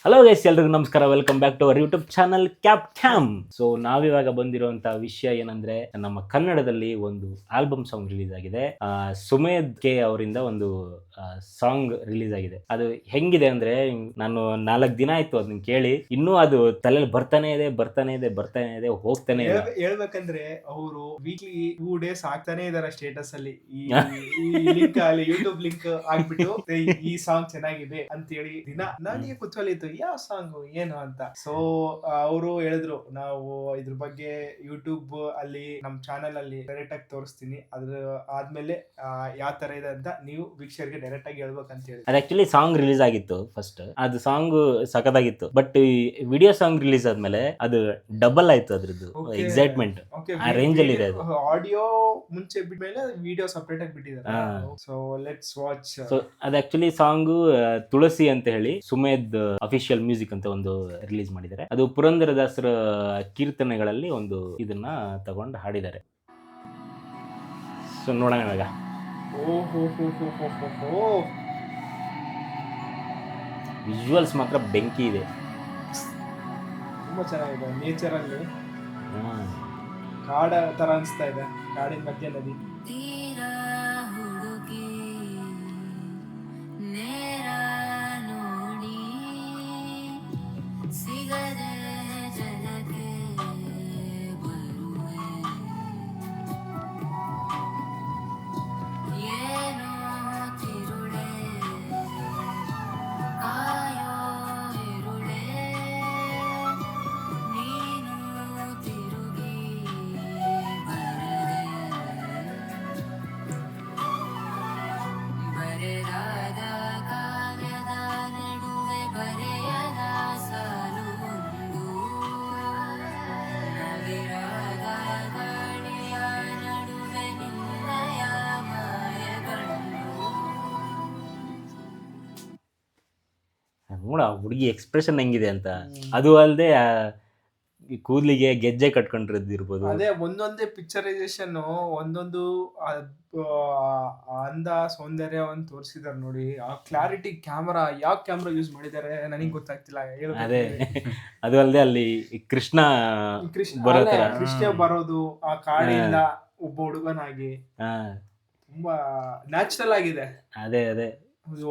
Hello guys, ಎಲ್ರಿಗೂ ನಮಸ್ಕಾರ. Welcome back to our YouTube channel cap cam. So ನಾವಿವಾಗ ಬಂದಿರುವಂತ ವಿಷಯ ಏನಂದ್ರೆ, ನಮ್ಮ ಕನ್ನಡದಲ್ಲಿ ಒಂದು ಆಲ್ಬಮ್ ಸಾಂಗ್ ರಿಲೀಸ್ ಆಗಿದೆ. ಸುಮೇಧ್ ಕೆ ಅವರಿಂದ ಒಂದು ಸಾಂಗ್ ರಿಲೀಸ್ ಆಗಿದೆ. ಅದು ಹೆಂಗಿದೆ ಅಂದ್ರೆ, ನಾನು 4 ದಿನ ಆಯ್ತು ಅದನ್ನ ಕೇಳಿ, ಇನ್ನೂ ಅದು ತಲೆಯಲ್ಲಿ ಬರ್ತಾನೆ ಇದೆ, ಹೋಗ್ತಾನೆ ಇಲ್ಲ. ಹೇಳ್ಬೇಕಂದ್ರೆ ಅವರು ವೀಕ್ಲಿ 2 days ಆಗ್ತಾನೆ ಇದಾರೆ ಸ್ಟೇಟಸ್ ಅಲ್ಲಿ. ಈ ಲಿಂಕ್ ಅಲ್ಲಿ ಯೂಟ್ಯೂಬ್ ಲಿಂಕ್ ಹಾಕ್ಬಿಟ್ಟು ಈ ಸಾಂಗ್ ಚೆನ್ನಾಗಿದೆ ಅಂತ ಹೇಳಿ ದಿನ ನನಗೆ ಕುತೂಹಲಿತ್ತು ಯಾವ ಸಾಂಗ್ ಏನು ಅಂತ. ಸೊ ಅವರು ಹೇಳಿದ್ರು, ನಾವು ಇದ್ರ ಬಗ್ಗೆ ಯೂಟ್ಯೂಬ್ ಅಲ್ಲಿ ನಮ್ ಚಾನೆಲ್ ಅಲ್ಲಿ ಡೈರೆಕ್ಟ್ ಆಗಿ ತೋರಿಸ್ತೀನಿ, ಅದ್ರ ಆದ್ಮೇಲೆ ಯಾವ ತರ ಇದೆ ಅಂತ ನೀವು ವೀಕ್ಷಕರಿಗೆ ಡೈರೆಕ್ಟ್ ಆಗಿ ಹೇಳ್ಬೇಕಂತ ಹೇಳಿ. ಅದು ಆಕ್ಚುಲಿ ಸಾಂಗ್ ರಿಲೀಸ್ ಆಗಿತ್ತು ಫಸ್ಟ್, ಅದು ಸಾಂಗ್ ಸಖತ್ತಾಗಿತ್ತು. ಬಟ್ ಈ ವಿಡಿಯೋ ಸಾಂಗ್ ರಿಲೀಸ್ ಆದ್ಮೇಲೆ ಅದು ಡಬಲ್ ಆಯ್ತು ಅದ್ರದ್ದು ಎಕ್ಸೈಟ್ಮೆಂಟ್. ಆ ರೇಂಜ್ ಅಲ್ಲಿ ಇದೆ ಅದು. ಆಡಿಯೋ ಮುಂಚೆ ಬಿಟ್ಮೇಲೆ ವಿಡಿಯೋ ಸಪರೇಟ್ ಆಗಿ ಬಿಟ್ಟಿದ್ದಾರೆ. So let's watch. ಸೊ ಅದು ಆಕ್ಚುಲಿ ಸಾಂಗ್ ತುಳಸಿ ಅಂತ ಹೇಳಿ ಸುಮೇಧ್ ಅಫಿಷಿಯಲ್ ಮ್ಯೂಸಿಕ್ ಅಂತ ಒಂದು ರಿಲೀಸ್ ಮಾಡಿದ್ದಾರೆ. ಅದು ಪುರಂದರದಾಸರ ಕೀರ್ತನೆಗಳಲ್ಲಿ ಒಂದು ಇದನ್ನ ತಗೊಂಡು ಹಾಡಿದ್ದಾರೆ. ಸೊ ನೋಡೋಣ ಇವಾಗ. ವಿಜುವಲ್ಸ್ ಮಾತ್ರ ಬೆಂಕಿ ಇದೆ, ತುಂಬಾ ಚೆನ್ನಾಗಿದೆ. ನೇಚರ್ ಅಲ್ಲಿ ಕಾಡ ತರ ಅನಿಸ್ತಾ ಇದೆ, ಕಾಡಿನ ಮಧ್ಯ ನದಿ. ನೋಡ ಹುಡುಗಿ ಎಕ್ಸ್ಪ್ರೆಷನ್ ಹೆಂಗಿದೆ ಅಂತ. ಅದು ಅಲ್ಲದೆ ಕೂದಲಿಗೆ ಗೆಜ್ಜೆ ಕಟ್ಕೊಂಡಿರೋದಿರ್ಬೋದು. ಅದೇ ಒಂದೊಂದೇ ಪಿಕ್ಚರೈಸೇಷನ್, ಒಂದೊಂದು ಅಂದ ಸೌಂದರ್ಯವನ್ನು ತೋರಿಸಿದಾರೆ ನೋಡಿ. ಆ ಕ್ಲಾರಿಟಿ, ಕ್ಯಾಮರಾ ಯಾವ ಕ್ಯಾಮ್ರಾ ಯೂಸ್ ಮಾಡಿದ್ದಾರೆ ನನಗೆ ಗೊತ್ತಾಗ್ತಿಲ್ಲ. ಅದೇ ಅದು ಅಲ್ಲದೆ ಅಲ್ಲಿ ಕೃಷ್ಣ ಬರೋದು ಆ ಕಾಡಿಂದ ಒಬ್ಬ ಹುಡುಗನಾಗಿ ತುಂಬಾ ನ್ಯಾಚುರಲ್ ಆಗಿದೆ. ಅದೇ ಅದೇ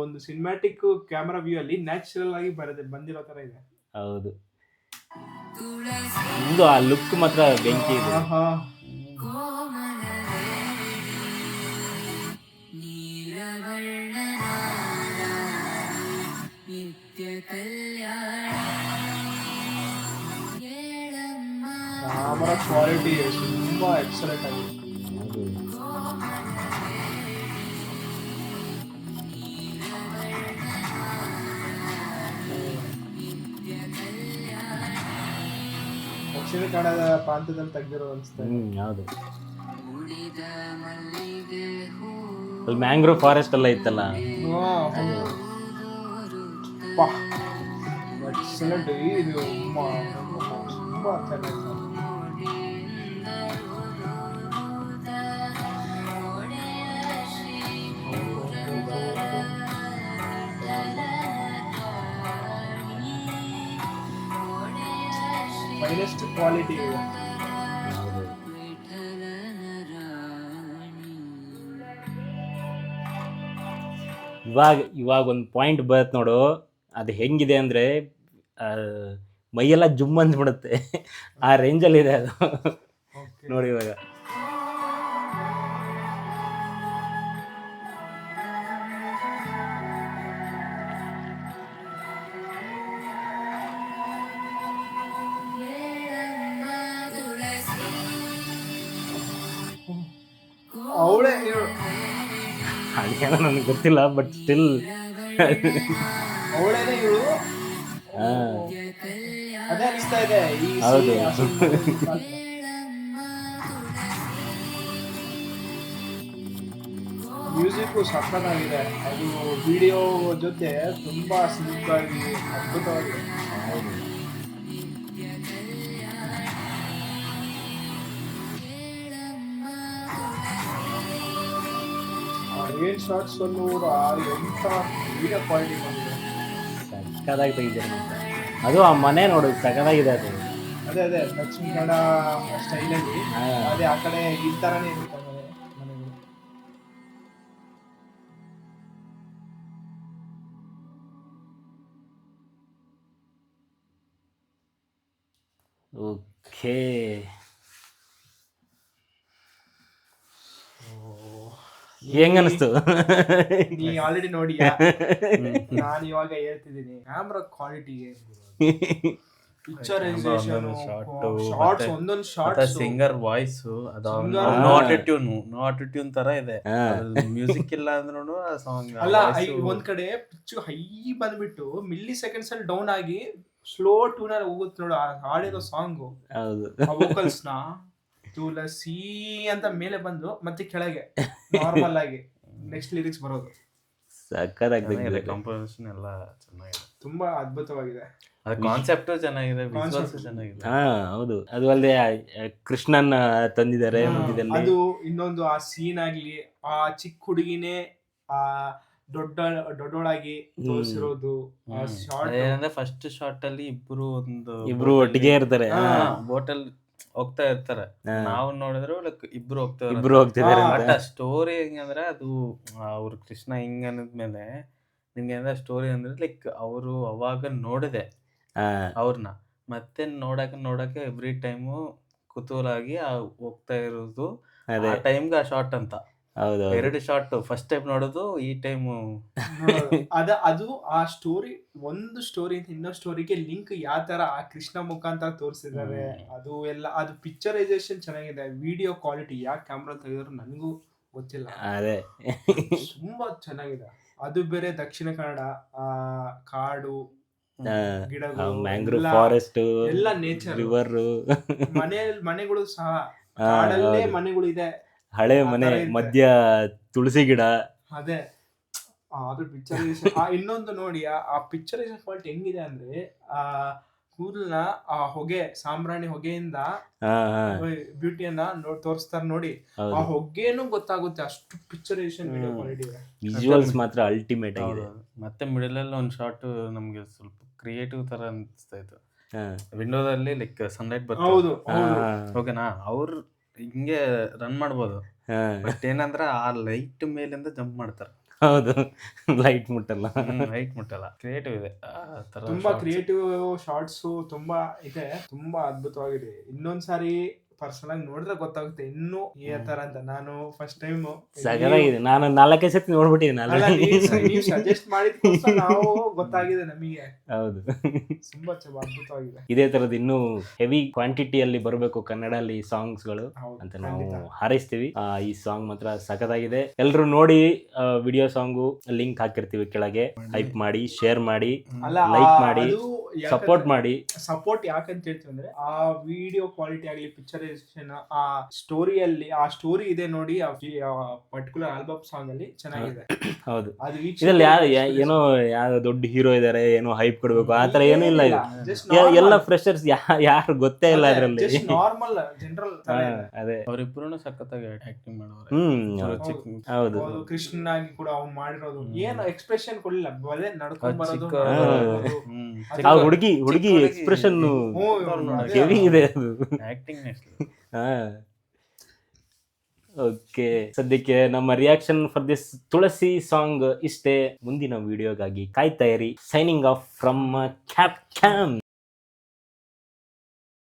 ಒಂದು ಸಿನಿಮ್ಯಾಟಿಕ್ ಕ್ಯಾಮರಾ ವ್ಯೂ ಅಲ್ಲಿ ನ್ಯಾಚುರಲ್ ಆಗಿ ಬಂದಿರೋ ತರ ಇದೆ. ಹೌದು, ಒಂದು ಆ ಲುಕ್ ಮಾತ್ರ ಬೆಂಕಿ ಇದೆ. ಕ್ಯಾಮರಾ ಕ್ವಾಲಿಟಿ ತುಂಬಾ ಎಕ್ಸಲೆಂಟ್ ಆಗಿದೆ. ದಕ್ಷಿಣ ಕನ್ನಡ ಪ್ರಾಂತ್ಯದಲ್ಲಿ ತೆಗೆದಿರೋ ಅನಿಸ್ತದೆ. ಹೌದು, ಅಲ್ಲಿ ಮ್ಯಾಂಗ್ರೋವ್ ಫಾರೆಸ್ಟ್ ಎಲ್ಲ ಇತ್ತಲ್ಲ. ಎಕ್ಸಲೆಂಟ್. ಇದು ತುಂಬಾ ಚೆನ್ನಾಗಿ. ಫೈನೆಸ್ಟ್ ಕ್ವಾಲಿಟಿ ಇದೆ. ಇವಾಗ ಒಂದು ಪಾಯಿಂಟ್ ಬರುತ್ತೆ ನೋಡು, ಅದು ಹೆಂಗಿದೆ ಅಂದರೆ ಮೈಯೆಲ್ಲ ಜುಮ್ ಅಂದ್ಬಿಡುತ್ತೆ. ಆ ರೇಂಜಲ್ಲಿ ಇದೆ ಅದು. ನೋಡಿ ಇವಾಗ ಅವಳೇ ಅದೇನೋ ನನಗೆ ಗೊತ್ತಿಲ್ಲ, ಬಟ್ ಸ್ಟಿಲ್ ಅವಳೇನೆ ಇವಳು. ಅದೇ ಅನಿಸ್ತಾ ಇದೆ. ಹೌದು, ಮ್ಯೂಸಿಕ್ ಸಖತ್ತಾಗಿದೆ. ಅದು ವಿಡಿಯೋ ಜೊತೆ ತುಂಬಾ ಸಿಂಪಲ್ ಅದ್ಭುತವಾಗಿದೆ. ಏನ್ ಶಾರ್ಟ್ಸ್ ಅನ್ನು ಎಂತ ವಿಡಿಯೋ ಕ್ವಾಲಿಟಿ ಬಂದಿದೆ. ಸಕ್ಕದಾಗಿ ತೆಗಿದ್ದಾರೆ. ಅದು ಆ ಮನೆ ನೋಡು ಸಗದಾಗಿದೆ ಅದು. ಅದೇ ಅದೇ ದಕ್ಷಿಣ ಕನ್ನಡ ಸ್ಟೈಲಲ್ಲಿ ಹಾ. ಅದೇ ಆ ಕಡೆ ಈ ತರನೇ ಇರುತ್ತೆ ಮನೆಗಳು. ಓಕೆ, ಹೆಂಗನಿಸ್ತು? ನೀ ಆಲ್ರೆಡಿ ನೋಡಿಯಾ? ನಾನು ಇವಾಗ ಹೇಳ್ತಿದ್ದೀನಿ ಕ್ಯಾಮ್ರಾ ಕ್ವಾಲಿಟಿಗೆ ಪಿಕ್ಚರೈಸೇಷನ್ ಶಾರ್ಟ್ಸ್ ಒಂದೊಂದು ಶಾರ್ಟ್ಸ್ ಸಿಂಗರ್ ವಾಯ್ಸ್ ನೋ ಆಟೋಟ್ಯೂನ್ ತರ ಇದೆ. ಮ್ಯೂಸಿಕ್ ಇಲ್ಲ ಅಂದ್ರೂ ಆ ಸಾಂಗ್ ಅಲ್ಲ ಒಂದ್ ಕಡೆ ಪಿಚ್ಚು ಹೈ ಬಂದ್ಬಿಟ್ಟು ಮಿಲ್ಲಿ ಸೆಕೆಂಡ್ಸ್ ಅಲ್ಲಿ ಡೌನ್ ಆಗಿ ಸ್ಲೋ ಟ್ಯೂನ್ ಅಲ್ಲಿ ಹೋಗುತ್ತೆ ನೋಡು. ಹಾಡಿರೋ ಸಾಂಗ್ ಹೌದು, ವೋಕಲ್ಸ್ ನ ತುಳಸಿ ಅಂತ ಮೇಲೆ ಬಂದು ಮತ್ತೆ ಕೆಳಗೆ ನಾರ್ಮಲ್ ಆಗಿ ನೆಕ್ಸ್ಟ್ ಲಿರಿಕ್ಸ್ ಬರೋದು. ಸಕ್ಕತ್ತಾಗಿದೆ. ಕಂಪೋಸಿಷನ್ ಎಲ್ಲ ಚೆನ್ನಾಗಿದೆ, ತುಂಬಾ ಅದ್ಭುತವಾಗಿದೆ. ಕಾನ್ಸೆಪ್ಟ್ ಚೆನ್ನಾಗಿದೆ, ವಿಜುವಲ್ಸ್ ಚೆನ್ನಾಗಿದೆ. ಹಾ ಹೌದು, ಅದು ಅಲ್ಲದೆ ಕೃಷ್ಣನ್ ತಂದಿದ್ದಾರೆ ಮಧ್ಯದಲ್ಲಿ. ಅದು ಇನ್ನೊಂದು ಆ ಸೀನ್ ಆಗ್ಲಿ, ಆ ಚಿಕ್ಕ ಹುಡುಗಿನೇ ಆ ದೊಡ್ಡೋಳಾಗಿ ತೋರಿಸಿರೋದು ಆ ಶಾರ್ಟ್. ಏನಂದ್ರೆ ಫಸ್ಟ್ ಶಾರ್ಟ್ ಅಲ್ಲಿ ಇಬ್ರು ಒಟ್ಟಿಗೆ ಇರ್ತಾರೆ. ಬೋಟಲ್ ಹೋಗ್ತಾ ಇರ್ತಾರೆ, ನಾವು ನೋಡಿದ್ರು ಲೈಕ್ ಇಬ್ರು ಹೋಗ್ತಿದ್ದಾರೆ. ಬಟ್ ಆ ಸ್ಟೋರಿ ಹೆಂಗಂದ್ರೆ ಅದು ಅವ್ರು ಕೃಷ್ಣ ಹಿಂಗ ಅನ್ನದ್ಮೇಲೆ ನಿಮ್ಗೆ ಅಂದ್ರೆ ಸ್ಟೋರಿ ಅಂದ್ರೆ ಲೈಕ್ ಅವರು ಅವಾಗ ನೋಡಿದೆ ಅವ್ರನ್ನ, ಮತ್ತೆ ನೋಡಕ್ಕೆ ಎವ್ರಿ ಟೈಮು ಕುತೂಹಲ ಆಗಿ ಹೋಗ್ತಾ ಇರೋದು ಆ ಟೈಮ್ಗೆ ಆ ಶಾರ್ಟ್ ಅಂತ. ಎರಡು ಶಾರ್ಟ್ ಫಸ್ಟ್ ಟೈಮ್ ನೋಡೋದು, ಈ ಟೈಮ್ ಅದು ಆ ಸ್ಟೋರಿ ಒಂದು ಸ್ಟೋರಿ ಅಂತ ಇನ್ನೊಂದು ಸ್ಟೋರಿಗೆ ಲಿಂಕ್ ಯಾವ ತರ ಆ ಕೃಷ್ಣ ಮುಖಾಂತರ ತೋರಿಸಿದ್ದಾರೆ. ಅದು ಎಲ್ಲ ಅದು ಪಿಕ್ಚರೈಸೇಷನ್ ಚೆನ್ನಾಗಿದೆ. ವಿಡಿಯೋ ಕ್ವಾಲಿಟಿ ಯಾಕೆ ಕ್ಯಾಮ್ರಾ ತೆಗೆದ್ರು ನನಗೂ ಗೊತ್ತಿಲ್ಲ, ಅದೇ ತುಂಬಾ ಚೆನ್ನಾಗಿದೆ. ಅದು ಬೇರೆ ದಕ್ಷಿಣ ಕನ್ನಡ, ಕಾಡು, ಗಿಡಗಳು, ಮ್ಯಾಂಗ್ರೋವ್ ಫಾರೆಸ್ಟ್, ಎಲ್ಲ ನೇಚರ್, ರಿವರ್, ಮನೆಗಳು ಸಹ ಕಾಡಲ್ಲೇ ಮನೆಗಳು ಇದೆ. ಹಳೆ ಮನೆ ಮಧ್ಯ ತುಳಸಿ ಗಿಡ. ಅದೇ ಅದ್ರ ಪಿಕ್ಚರೈಸೇಷನ್ ಇನ್ನೊಂದು ನೋಡಿ, ಆ ಪಿಕ್ಚರೈಸೇಷನ್ ಕ್ವಾಲಿಟಿ ಹೆಂಗಿದೆ ಅಂದ್ರೆ ಆ ಕೂದಲ್ನ ಆ ಹೊಗೆ, ಸಾಂಬ್ರಾಣಿ ಹೊಗೆಯಿಂದ ಬ್ಯೂಟಿಯನ್ನ ತೋರಿಸ್ತಾರೆ ನೋಡಿ. ಆ ಹೊಗೆನೂ ಗೊತ್ತಾಗುತ್ತೆ, ಅಷ್ಟು ಪಿಕ್ಚರೈಸೇಷನ್ ವಿಡಿಯೋ ಕ್ವಾಲಿಟಿ ಇದೆ. ವಿಜುವಲ್ಸ್ ಮಾತ್ರ ಅಲ್ಟಿಮೇಟ್ ಆಗಿದೆ. ಮತ್ತೆ ಮಿಡಲ್ ಅಲ್ಲಿ ಒಂದು ಶಾರ್ಟ್ ನಮ್ಗೆ ಸ್ವಲ್ಪ ಕ್ರಿಯೇಟಿವ್ ತರ ಅನಿಸ್ತಾ ಇತ್ತು. ವಿಂಡೋದಲ್ಲಿ ಲೈಕ್ ಸನ್ಲೈಟ್ ಹೌದು ಓಕೆನಾ, ಅವ್ರು ಹಿಂಗೆ ರನ್ ಮಾಡ್ಬೋದು, ಬಟ್ ಏನಂದ್ರೆ ಆ ಲೈಟ್ ಮೇಲಿಂದ ಜಂಪ್ ಮಾಡ್ತಾರೆ. ಹೌದು, ಲೈಟ್ ಮುಟ್ಟಲ್ಲ. ಕ್ರಿಯೇಟಿವ್ ಇದೆ, ತುಂಬಾ ಕ್ರಿಯೇಟಿವ್ ಶಾರ್ಟ್ಸ್ ತುಂಬಾ ಇದೆ, ತುಂಬಾ ಅದ್ಭುತವಾಗಿದೆ. ಇನ್ನೊಂದ್ಸಾರಿ ಪರ್ಸನಲ್ ಆಗಿ ನೋಡಿದ್ರೆ ಗೊತ್ತಾಗುತ್ತೆ ಇನ್ನು ಈ ತರ ಅಂತ. ನಾನು ಫಸ್ಟ್ ಟೈಮ್ ಸಗದಾಗಿದೆ, ನಾನು 4 ಸತಿ ನೋಡ್ಬಿಟ್ಟಿದ್ದೀನಿ. ಸಜೆಸ್ಟ್ ಮಾಡಿದ್ಕೋಸ್ಕರ ನಾವು ಗೊತ್ತಾಗಿದೆ ನಮಗೆ. ಹೌದು, ತುಂಬಾ ಅದ್ಭುತವಾಗಿದೆ. ಇದೇ ತರದ್ ಇನ್ನೂ ಹೆವಿ ಕ್ವಾಂಟಿಟಿಯಲ್ಲಿ ಬರಬೇಕು ಕನ್ನಡಲ್ಲಿ ಸಾಂಗ್ಸ್ಗಳು ಅಂತ ನಾವು ಹಾರೈಸ್ತೀವಿ. ಈ ಸಾಂಗ್ ಮಾತ್ರ ಸಖತ್ತಾಗಿದೆ. ಎಲ್ರು ನೋಡಿ, ವಿಡಿಯೋ ಸಾಂಗು ಲಿಂಕ್ ಹಾಕಿರ್ತೀವಿ ಕೆಳಗೆ. ಹೈಪ್ ಮಾಡಿ, ಶೇರ್ ಮಾಡಿ, ಲೈಕ್ ಮಾಡಿ, ಸಪೋರ್ಟ್ ಮಾಡಿ. ಸಪೋರ್ಟ್ ಯಾಕಂತ ಹೇಳ್ತೀವಿ ಅಂದ್ರೆ ಆ ವಿಡಿಯೋ ಕ್ವಾಲಿಟಿ ಆಗಲಿ, ಪಿಕ್ಚರೈಸೇಷನ್, ಆ ಸ್ಟೋರಿಯಲ್ಲಿ ಆ ಸ್ಟೋರಿ ಇದೆ ನೋಡಿ. ಆ ಪರ್ಟಿಕ್ಯುಲರ್ ಆಲ್ಬಮ್ ಸಾಂಗ್ ಅಲ್ಲಿ ಚೆನ್ನಾಗಿದೆ. ಹೌದು, ಇದ್ರಲ್ಲಿ ಏನೋ ಯಾವ ದೊಡ್ಡ ಹೀರೋ ಇದಾರೆ, ಏನೋ ಹೈಪ್ ಕೊಡ್ಬೇಕು ಆ ತರ ಏನೂ ಇಲ್ಲ. ಎಲ್ಲ ಫ್ರೆಶರ್ಸ್, ಯಾರು ಗೊತ್ತೇ ಇಲ್ಲ ಅದ್ರಲ್ಲಿ. Normal general. ಅದೇ ಅವರಿಬ್ರು ಸಖತ್ತಾಗಿ ಆಕ್ಟಿಂಗ್ ಮಾಡೋರು. ಹೌದು, ಕೃಷ್ಣ ಆಗಿ ಕೂಡ ಅವ್ನು ಮಾಡಿರೋದು ಏನು ಎಕ್ಸ್ಪ್ರೆಷನ್ ಕೊಡ್ಲಿಲ್ಲ, ಬರೇ ನಡ್ಕೊಂಡ್ ಬರೋದು. ಆ ಹುಡುಗಿ ಎಕ್ಸ್ಪ್ರೆಷನ್ ಹೆವಿ ಇದೆ ಅದು. ಆಕ್ಟಿಂಗ್ ಓಕೆ, ಸದ್ಯಕ್ಕೆ ನಮ್ಮ reaction for this Tulsi song ಇಷ್ಟೇ. ಮುಂದಿನ ವಿಡಿಯೋಗಾಗಿ ಕಾಯ್ತಾ ಇರಿ. Signing off from cap cam.